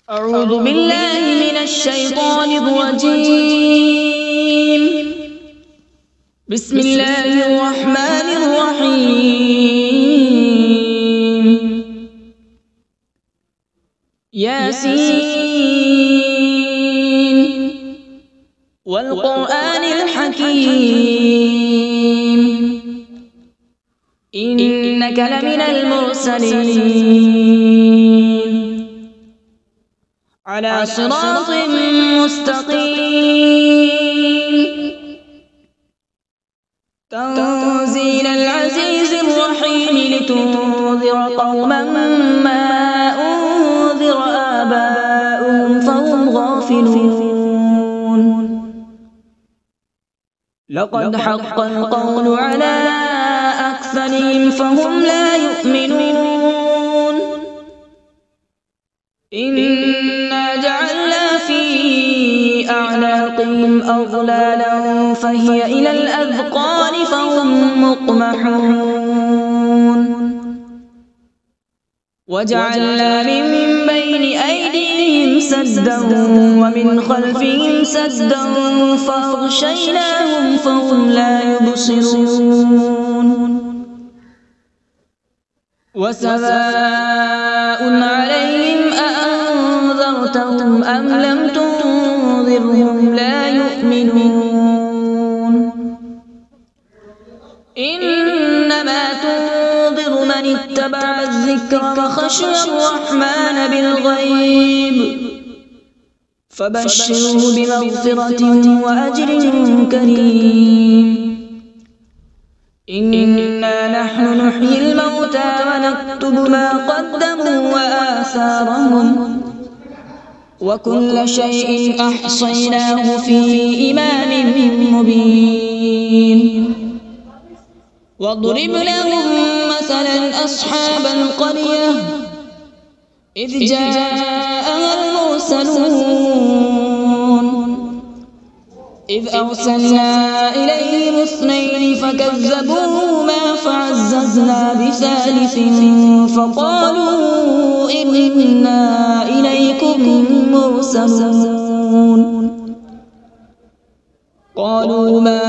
أعوذ بالله من الشيطان الرجيم. بسم الله الرحمن الرحيم. ياسين والقرآن الحكيم إنك لمن المرسلين على صراط مستقيم. تنزيل العزيز الرحيم لتنذر قوما ما أنذر آباؤهم فهم غافلون. لقد حق القول على أكثرهم فهم لا يؤمنون. إنا جعلنا في أعناقهم أغلالا فهي إلى الأذقان فهم مقمحون. وجعلنا من بين أيديهم سدا ومن خلفهم سدا فأغشيناهم فهم لا يبصرون. وسواء عليهم أأنذرتهم أم لم تنذرهم لا يؤمنون. إنما تنذر من اتبع الذكر وخشي الرحمن بالغيب فبشره بمغفرة وأجر كريم. إنا نحن نحيي الموتى ونكتب ما قدموا وآثارهم وكل شيء أحصيناه في إمام مبين. واضرب لهم مثلا أصحاب القرية إذ جاءها المرسلون إذ أرسلنا إليهم اثنين فكذبوهما فعززنا بثالث فقالوا إنا إليكم مرسلون. قالوا ما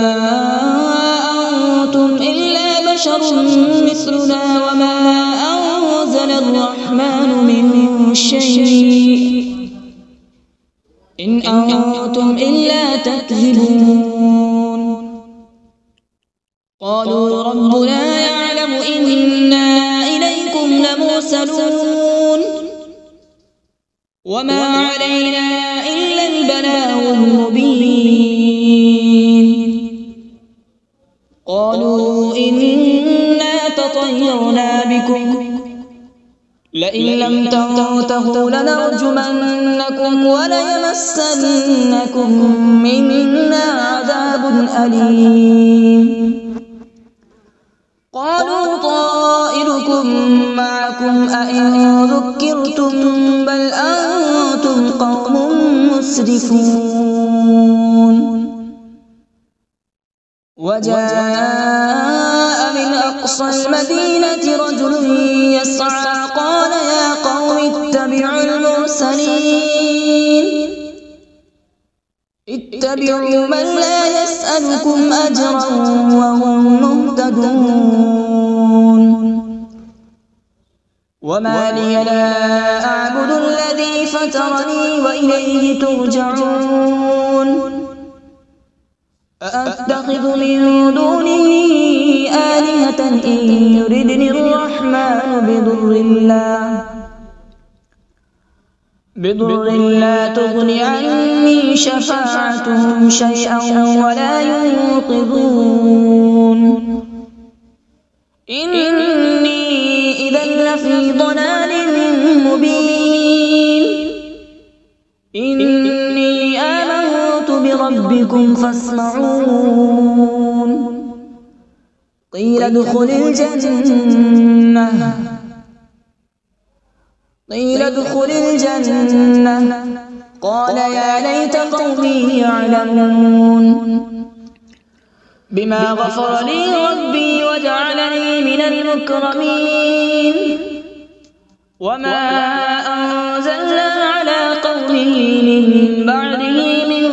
أنتم إلا بشر مثلنا وما أنزل الرحمن من شيء إن أنتم إلا تكذبون. قالوا ربنا يعلم إنا إليكم لمرسلون وما علينا إلا البلاغ المبين. قالوا إنا تطيرنا بكم لئن لم تنتهوا لنرجمنكم وليمسنكم منا عذاب أليم. قالوا طائركم معكم أئن ذكرتم بل أنتم قوم مسرفون. وجاء من أقصى المدينة رجل يسعى قال يا قوم اتبعوا المرسلين اتبعوا من لا يسألكم أجرا وهم مهتدون. وما لي لا أعبد الذي فطرني وإليه ترجعون. أأتخذ من دونه آلهة إن يردني الرحمن بضر لا تغن عني شفاعتهم شيئا ولا ينقذون. إني إذا لفي ضلال مبين. إني آمنت بربكم فاسمعون. قيل ادخل الجنة قال يا ليت قومي يعلمون. بما غفر لي ربي وجعلني من المكرمين. وما أنزلنا على قومه من بعده من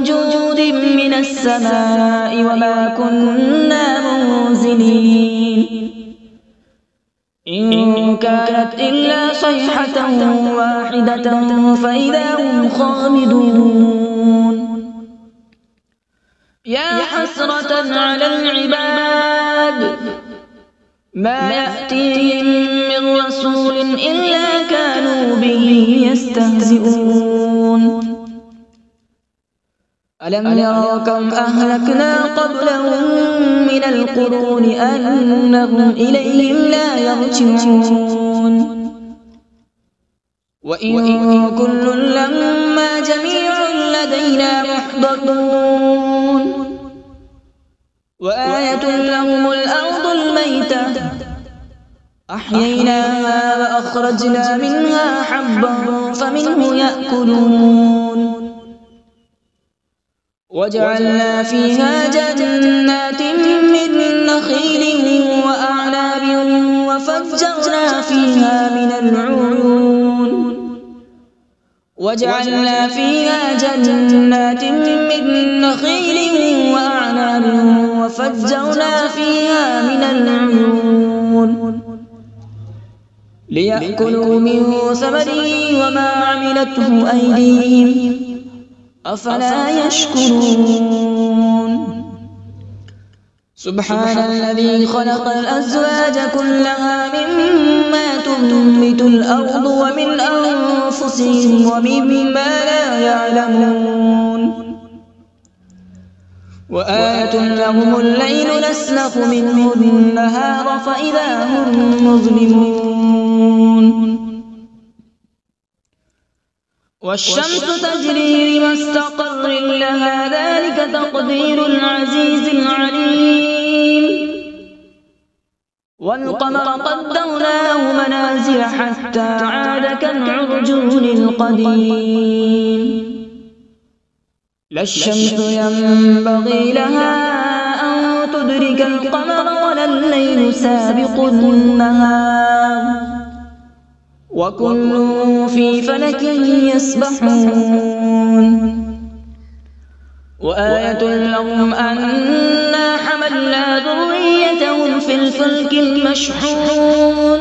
جود من السماء وما كنا منزلين إن كانت إلا صيحة واحدة فإذا هم خامدون يا حسرة على العباد ما يأتيهم من رسول إلا كانوا به يستهزئون ألم يروا كم أهلكنا قبلهم من القرون أنهم إليهم لا يرجعون وإن كل لما جميع لدينا محضرون وآية لهم الأرض الميتة أحييناها وأخرجنا منها حبا فمنه يأكلون وجعلنا فيها جنات من نخيل وأعناب وفجرنا فيها من العيون وجعلنا فيها جنات من نخيل وأعناب وفجرنا فيها من العيون ليأكلوا من ثمره وما عملته أيديهم أفلا يشكرون سبحان الذي خلق الأزواج كلها مما تنبت الأرض ومن أنفسهم ومما لا يعلمون وآية لهم الليل نسلخ منه النهار فإذا هم مظلمون والشمس تجري لمستقر لها ذلك تقدير العزيز العليم والقمر قدرناه منازل حتى عاد كالعرجون القديم لا الشمس ينبغي لها أن تدرك القمر ولا الليل سابق النهار وكل في فلك يسبحون وآية لهم أنا حملنا ذريتهم في الفلك المشحون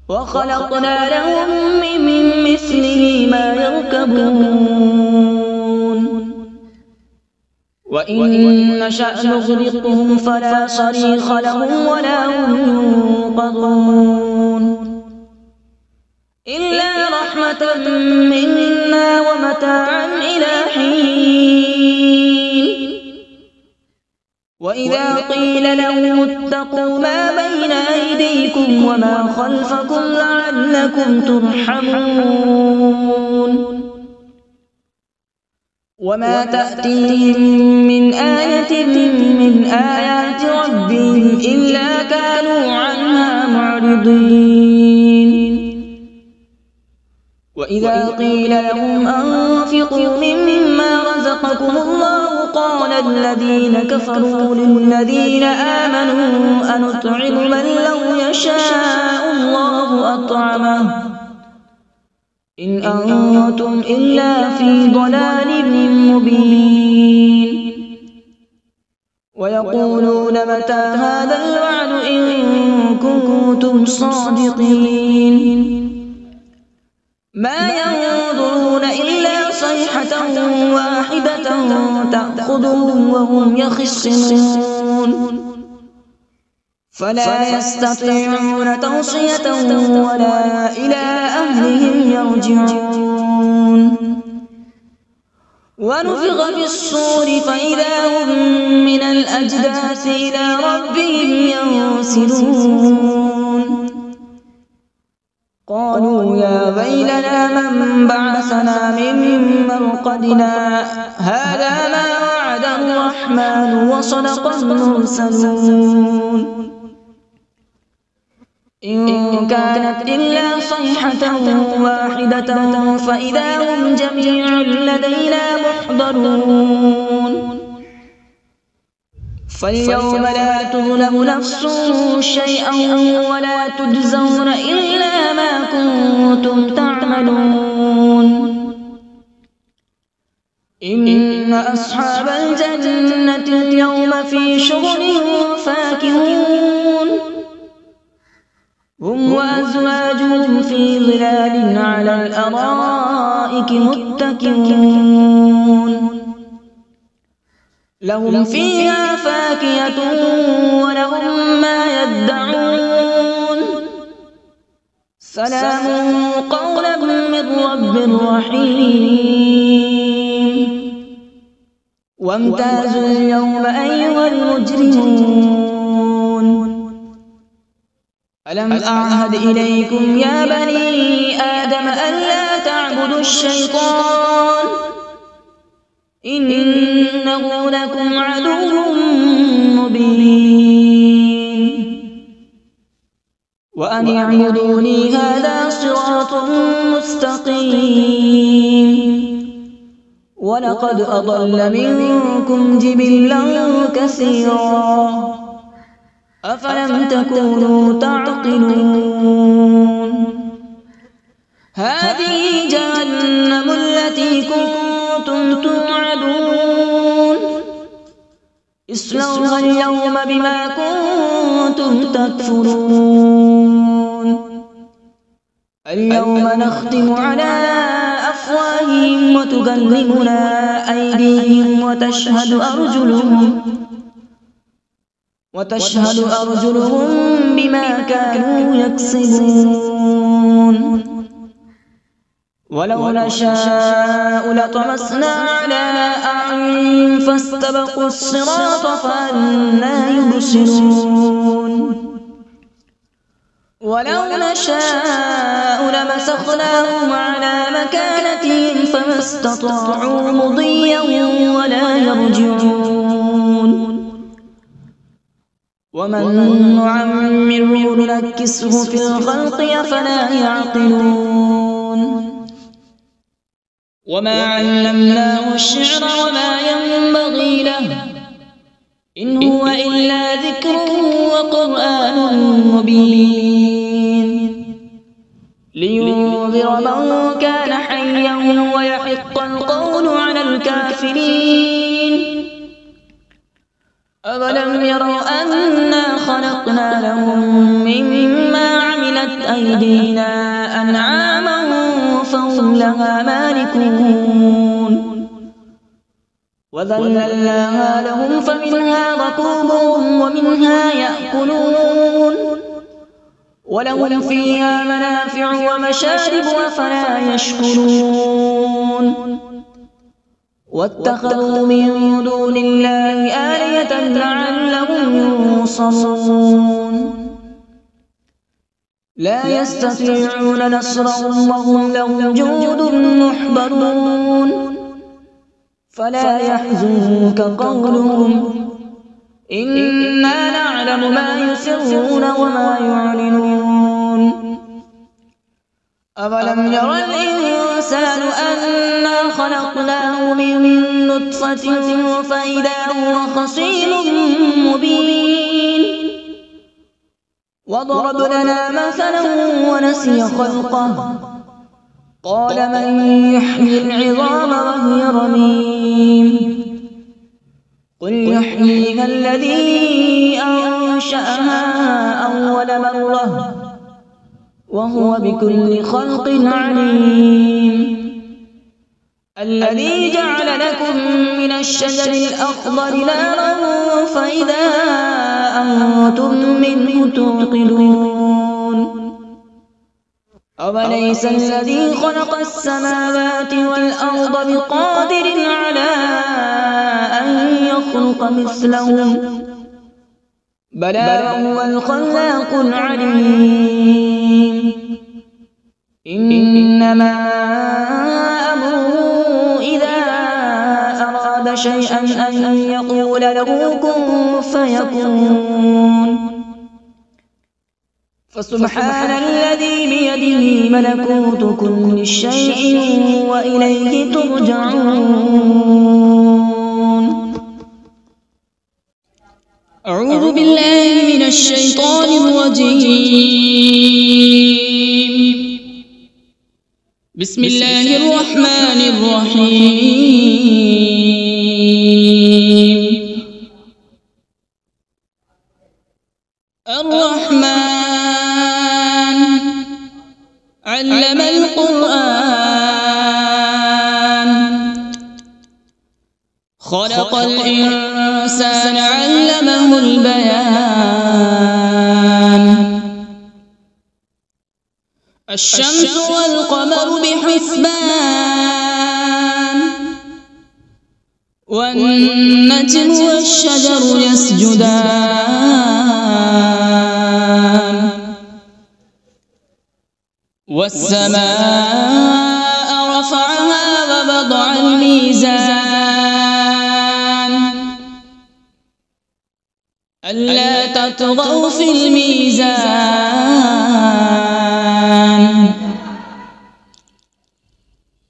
وخلقنا لهم من مثله ما يركبون وإن نشأ نغرقهم فلا صريخ لهم ولا هم ينقذون إلا رحمة منا ومتاعا إلى حين وإذا قيل لهم اتقوا ما بين أيديكم وما خلفكم لعلكم ترحمون وما تأتيهم من آية من آيات ربهم إلا كانوا عنها معرضين وإذا قيل لهم أنفقوا مما رزقكم الله قال الذين كفروا للذين آمنوا أنطعم من لو يشاء الله أطعمه إن أنتم إلا في ضلال مبين ويقولون متى هذا الوعد إن كنتم صادقين ما ينظرون إلا صيحة واحدة تأخذهم وهم يخصمون فلا يستطيعون توصية ولا إلى أهلهم يرجعون ونفخ في الصور فإذا هم من الأجداث إلى ربهم ينسلون قالوا يا ويلنا من بعثنا من مرقدنا هذا ما وعد الرحمن وصدق المرسلون إن كانت إلا صيحة واحدة فإذا هم جميع لدينا محضرون فاليوم لا تظلم نفس شيئا ولا تجزون إلا ما كنتم تعملون إن أصحاب الجنة اليوم في شغل فاكهون هم وأزواجهم في ظلال على الأرائك متكئون لهم فيها فاكهة ولهم ما يدعون سلام قولا من رب رحيم وامتازوا اليوم أيها المجرمون ألم أعهد إليكم يا بني آدم ألا تعبدوا الشيطان إنه لكم عدو مبين وأن اعبدوني هذا صراط مستقيم ولقد أضل منكم جبلا كثيرا أفلم تكونوا تعقلون هذه جهنم التي كنتم توعدون اصلوها اليوم بما كنتم تكفرون اليوم نختم على أفواههم وتكلمنا أيديهم وتشهد أرجلهم بما كانوا يكسبون ولو نشاء لطمسنا على أعينهم فاستبقوا الصراط فأنى يبصرون ولو نشاء لمسخناهم على مكانتهم فما استطاعوا مضيا ولا يرجعون ومن نعمره ننكسه في الخلق أفلا يعقلون وما علمناه الشعر وما ينبغي له إن هو إلا ذكر وقرآن مبين لينذر من كان حيا ويحق القول على الكافرين أولم يروا أنا خلقنا لهم مما عملت أيدينا أنعاما فهم لها مالكون وذللناها لهم فمنها ركوبهم ومنها يأكلون ولهم فيها منافع ومشارب أفلا يشكرون واتخذوا من دون الله آلهة لعلهم ينصرون لا يستطيعون نصرهم وهم لهم جند محضرون فلا يحزنك قولهم إنا نعلم ما يسرون وما يعلنون أولم ير الإنسان أنا خلقناه من نطفة فإذا هو خصيم مبين وضرب لنا مثلا ونسي خلقه قال من يحيي العظام وهي رميم قل يحييها الذي أنشأها أول مرة وهو بكل خلق عليم الذي جعل لكم من الشجر الأخضر نارا فإذا أنتم منه توقدون أوليس الذي خلق السماوات والأرض بقادر على أن يخلق مثلهم بلى هو الخلاق العليم إنما أمره إذا أراد شيئا أن يقول له كن فيكون فسبحان الذي بيده ملكوت كل شيء وإليه ترجعون أعوذ بالله من الشيطان الرجيم بسم الله الرحمن الرحيم. الرحمن علم القرآن، خلق الإنسان علمه البيان. الشمس والقمر بحسبان، والنجم والشجر يسجدان. والسماء رفعها ووضع الميزان، ألا تطغوا في الميزان.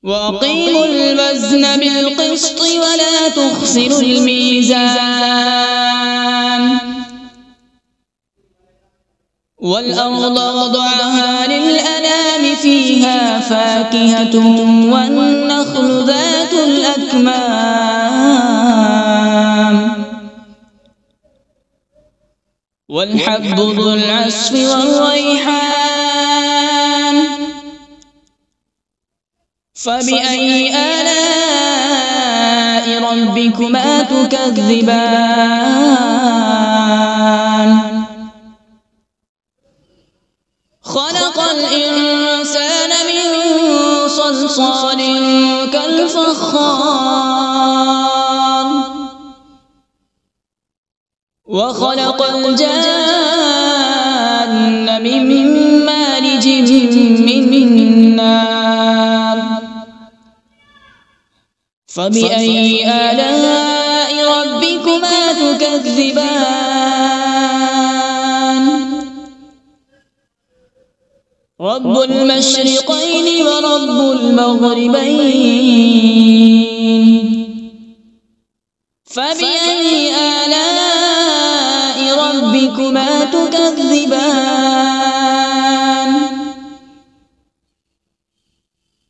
وأقيموا الوزن بالقسط ولا تخسروا الميزان. والأرض وضعها للأنام، فيها فاكهة والنخل ذات الأكمام، والحب ذو العصف والريحان. فبأي آلاء ربكما تكذبان؟ خلق الإنسان من صلصال كالفخار، وخلق الجان من مارج من نار. فبأي آلاء ربكما تكذبان؟ رب المشرقين ورب المغربين. فبأي آلاء ربكما تكذبان؟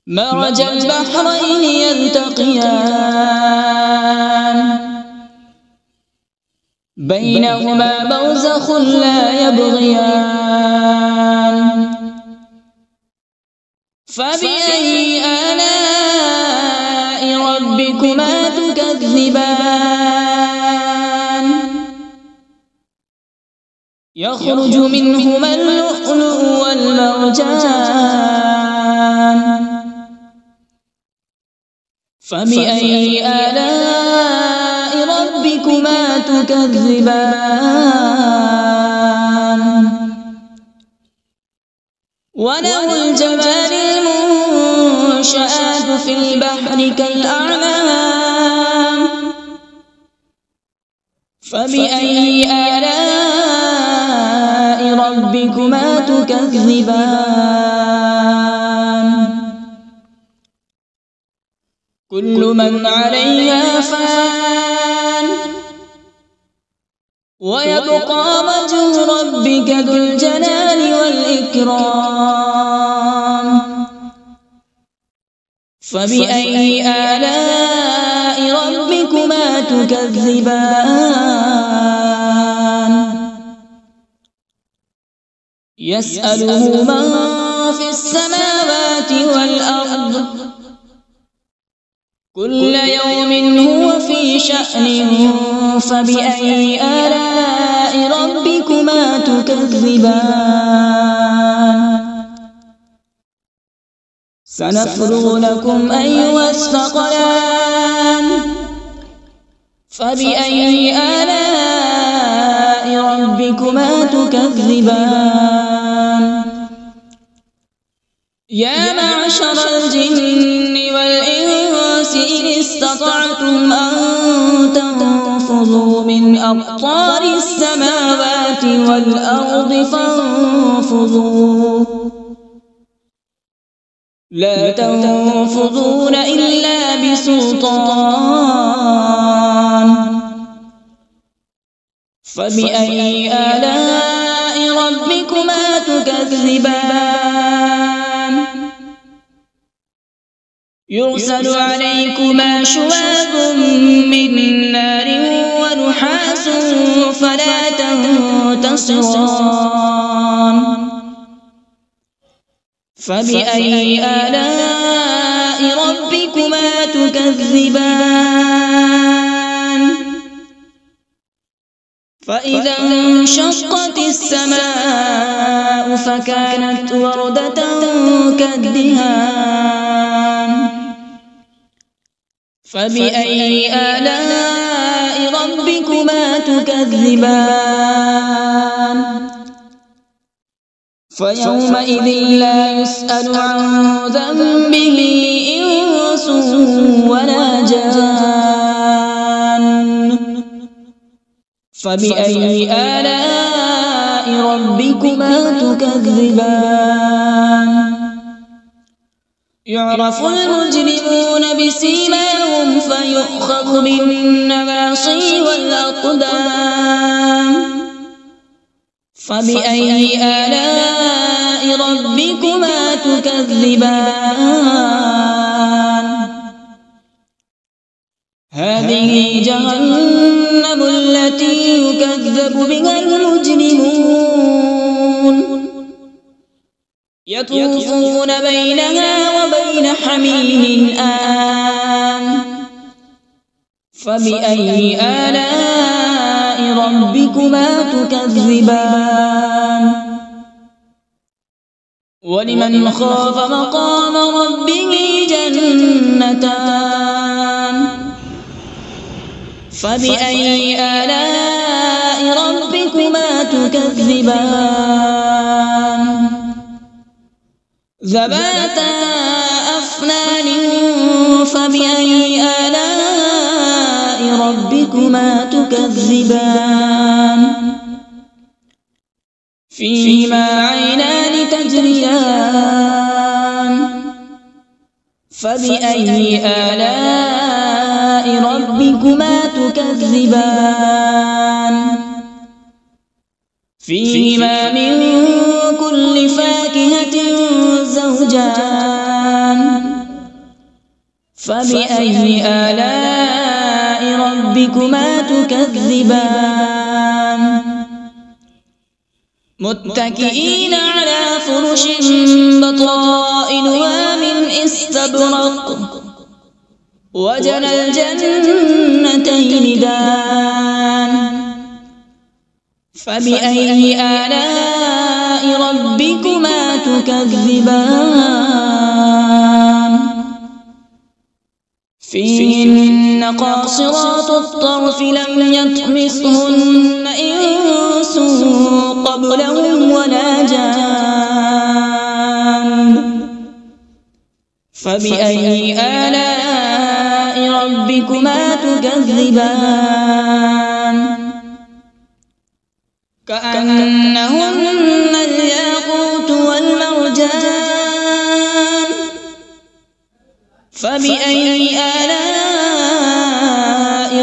مرج البحرين يلتقيان، بينهما برزخ لا يبغيان. فبأي آلاء ربكما تكذبان؟ يخرج منهما اللؤلؤ والمرجان. فبأي آلاء ربكما تكذبان؟ وله الجوار المنشآت في البحر كالأعلام. فبأي آلاء ربكما تكذبان؟ كل من عليها فان، ويبقى وجه ربك ذو الجلال والإكرام. فبأي آلاء ربكما تكذبان؟ يسأله من في السماوات والأرض، كل يوم هو في شأن. فبأي آلاء ربكما تكذبان؟ سنفرغ لكم أيها الثقلان. فبأي آلاء ربكما تكذبان؟ يا معشر الجن والإنس إن استطعتم أن تنفذوا من أقطار السماوات والأرض فانفذوا، لا تنفذون إلا بسلطان. فبأي آلاء ربكما تكذبان؟ يرسل عليكما شواظ من نار ونحاس فلا تنتصران فبأي آلاء ربكما تكذبان فإذا انشقت السماء فكانت وردة كالدهان فبأي آلاء ربكما تكذبان فيومئذ لا يسأل عن ذنبه إنس ولا جان فبأي آلاء ربكما تكذبان يعرف المجرمون بسيماهم فيؤخذ بالنواصي والأقدام فبأي آلاء ربكما تكذبان هذه جهنم التي يكذب بها المجرمون يطوفون بينها وبين حميم آن فبأي آلاء ربكما تكذبان ولمن خاف مقام ربه جنتان فبأي آلاء ربكما تكذبان ذواتا أفنان فبأي آلاء ربكما تكذبان فيهما عينان تجريان فبأي آلاء ربكما تكذبان فيهما من كل فاكهة زوجان فبأي آلاء ربكما تكذبان متكئين على فرش بطائنها من استبرق وجنى الجنتين دان فبأي آلاء ربكما تكذبان فيهن قاصرات الطرف لم يطمثهن إنس قبلهم ولا جان فبأي آلاء ربكما تكذبان كأنهن الياقوت والمرجان فبأي آلاء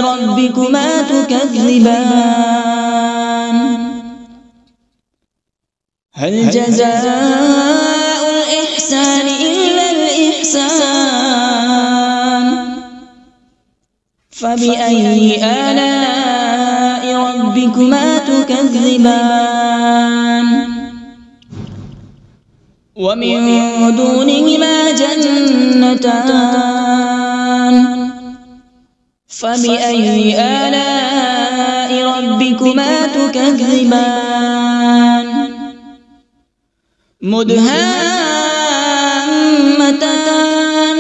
ربكما تكذبان هل جزاء الإحسان إلا الإحسان فبأي آلاء ربكما تكذبان ومن دونهما جنتان فبأي آلاء ربكما تكذبان مدهامتان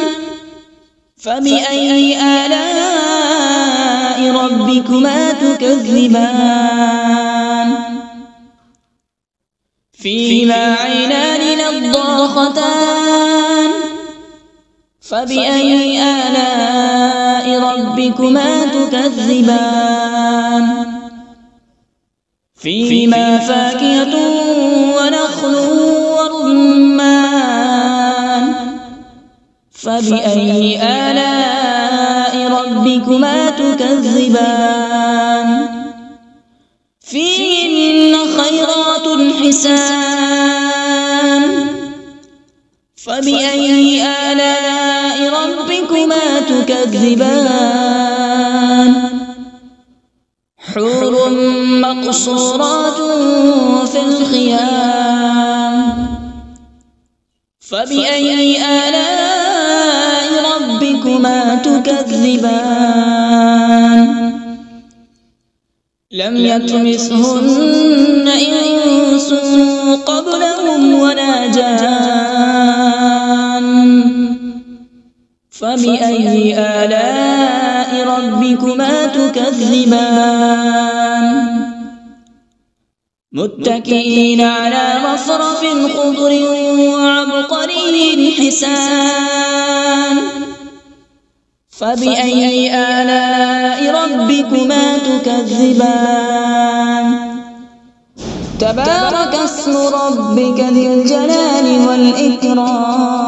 فبأي آلاء ربكما تكذبان فيهما عينان نضاختان فبأي آلاء ربكما تكذبان فيهما فاكهة ونخل ورمان فبأي آلاء ربكما تكذبان فيهن خيرات حسان فبأي آلاء ربكما تكذبان حور مقصورات في الخيام فبأي آلاء ربكما تكذبان لم يطمثهن إنس قبلهم ولا جان فبأي آلاء ربكما تكذبان متكئين على رفرف خضر وعبقري حسان فبأي آلاء ربكما تكذبان تبارك اسم ربك ذي الجلال والإكرام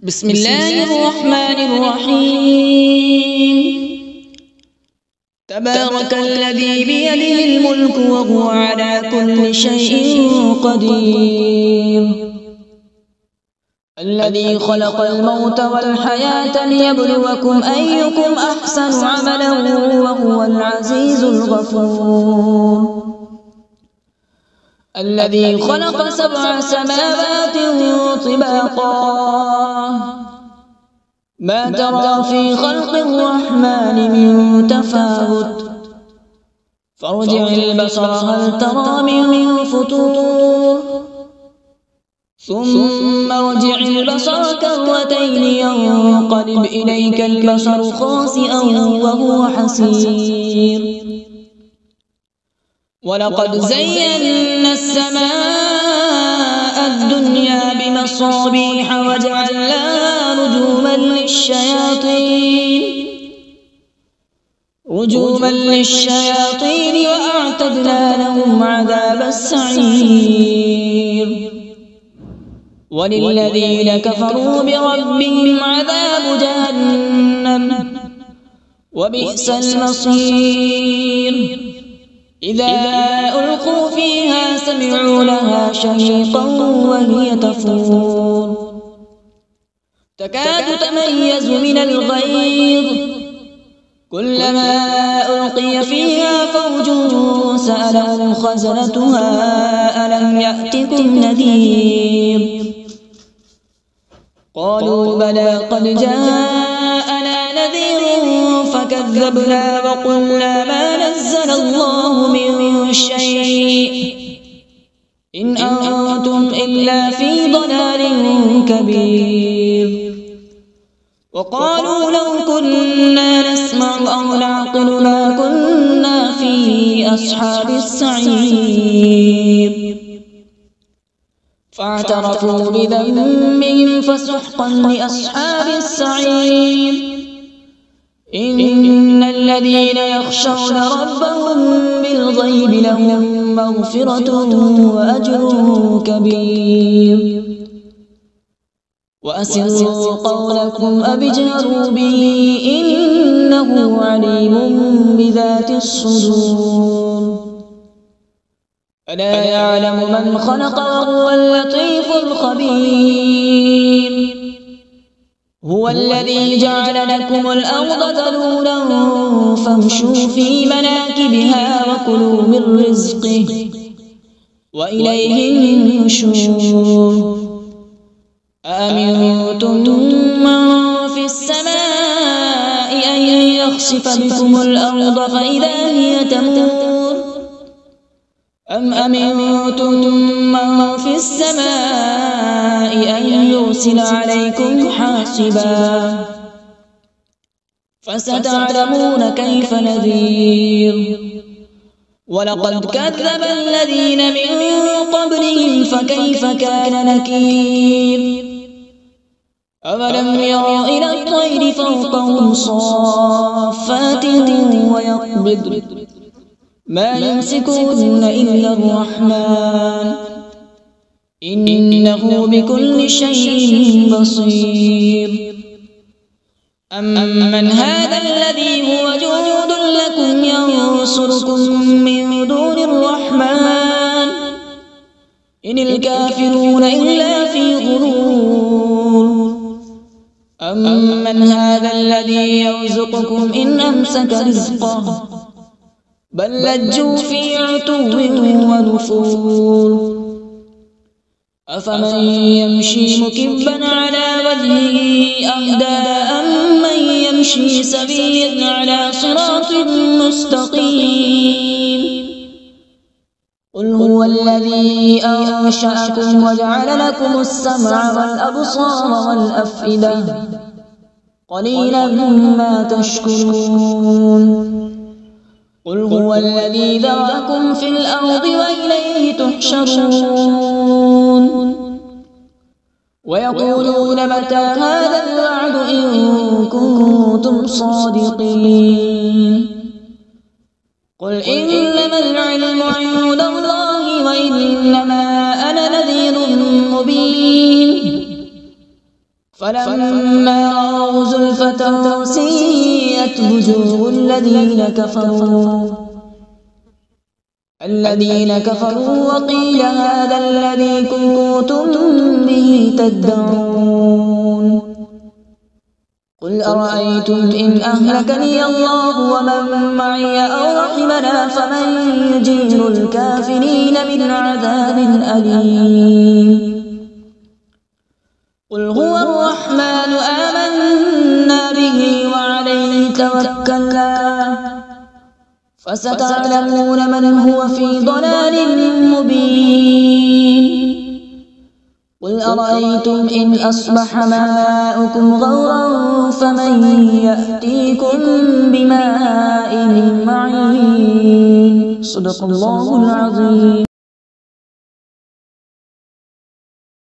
بسم الله الرحمن الرحيم تبارك الذي بيده الملك وهو على كل شيء قدير الذي خلق الموت والحياة ليبلوكم أيكم أحسن عملا وهو العزيز الغفور الذي خلق 7 سماوات طباقا ما ترى في خلق الرحمن من تفاوت فارجع البصر هل ترى من فطور ثم ارجع البصر كرتين ينقلب إليك البصر خاسئا وهو حسير ولقد زينا السماء الدنيا بمصابيح وجعلناها رجوما للشياطين وأعتدنا لهم عذاب السعير وللذين كفروا بربهم عذاب جهنم وبئس المصير إذا ألقوا فيها سمعوا لها شهيقا وهي تفور تكاد تميز من الغيظ كلما ألقي فيها فوج سألهم خزنتها ألم يأتكم نذير قالوا بلى قد جاءنا نذير فكذبنا وقلنا ما نزل الله من شيء إن أنتم إلا في ضلال كبير وقالوا لو كنا نسمع أو نعقل ما كنا في أصحاب السعير فاعترفوا بذنبهم فسحقا لأصحاب السعير إن الذين يخشون ربهم بالغيب لهم مغفرة وأجر كبير وأسروا قولكم أو اجهروا به إنه عليم بذات الصدور ألا يعلم من خلق وهو اللطيف الخبير هو الذي جعل لكم الأرض ذلولا فامشوا في مناكبها وكلوا من رزقه وإليه النشور أأمنتم من في السماء أن يخسف بكم الأرض فإذا هي تمور أم أمنتم من في السماء أن يرسل عليكم حاصبا فستعلمون كيف نذير ولقد كذب الذين من قبلهم فكيف كان نكير أولم يروا إلى الطير فوقهم صافات ويقبض ما يمسكهن إلا الرحمن إنه بكل شيء بصير أمن هذا الذي هو جند لكم ينصركم من دون الرحمن إن الكافرون إلا في غرور أمن هذا الذي يرزقكم إن أمسك رزقه بل لجوا في عتو ونفور أفمن يمشي مكبا على وجهه أهدى أمن يمشي سويا على صراط مستقيم قل هو الذي أنشأكم وجعل لكم السمع والأبصار والأفئدة قليلا ما تشكرون قل هو الذي ذرأكم في الأرض وإليه تحشرون ويقولون متى هذا الوعد إن كنتم صادقين قل إنما العلم عند الله وإنما أنا نذير مبين فلما رأوا زلفة سيئت وجوه الذين كفروا وقيل هذا الذي كنتم به تدعون قل أرأيتم إن أهلكني الله ومن معي أو رحمنا فمن يجير الكافرين من عذاب أليم قل هو الرحمن آمنا به وعليه توكلنا فستعلمون من هو في ضلال مبين قل أرأيتم إن أصبح ماؤكم غورا فمن يأتيكم بماء معين صدق الله العظيم.